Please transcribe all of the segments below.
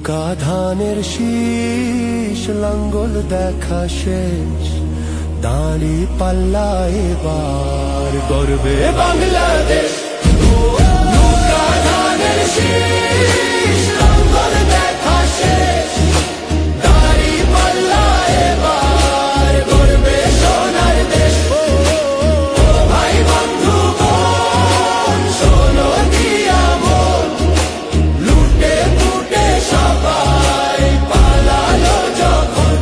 নৌকা ধানের শীষ লাঙ্গল দেখা শেষ, দাঁড়ি পাল্লা এবার গর্বে বাংলাদেশ। নৌকা ধানের শীষ লাঙ্গল দেখা শেষ, দাঁড়ি পাল্লা এবার গর্বে সোনার দেশ। ও ভাই বন্ধু বোন শোনো দিয়া মন, লুটে পুটে সবাই পালালো যখন।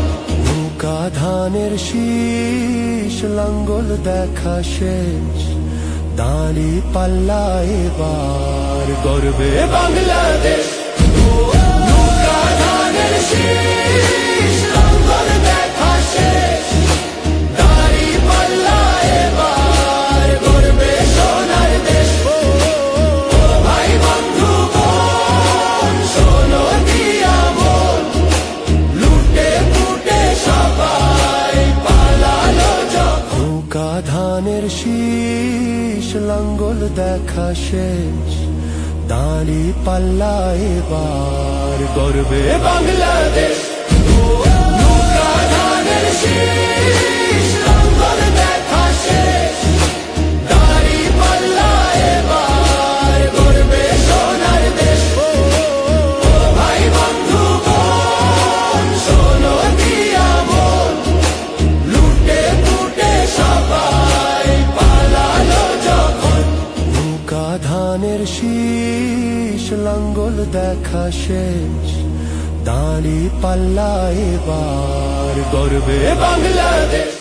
নৌকা ধানের শীষ লাঙ্গল দেখা শেষ, দাঁড়ি পাল্লা এবার গর্বে বাংলাদেশ। নৌকা ধানের শীষ লাঙ্গল দেখা শেষ, দাঁড়ি পাল্লা এবার গর্বে সোনার দেশ। ও ভাই বন্ধু বোন শোনো দিয়া মন, লুটে পুটে সবাই পালালো যখন। নৌকা ধানের শীষ লাঙ্গল দেখা শেষ, দাঁড়ি পাল্লা এবার গর্বে বাংলাদেশ। নৌকা ধানের শীষ লাঙ্গল দেখা শেষ, দাঁড়ি পাল্লা এবার গর্বে সোনার দেশ। ও ভাই বন্ধু বোন শোনো দিয়া মন, লুটে পুটে সবাই পালালো যখন। নৌকা ধানের শীষ লাঙ্গল দেখা শেষ, দাঁড়ি পাল্লা এবার গর্বে বাংলাদেশ।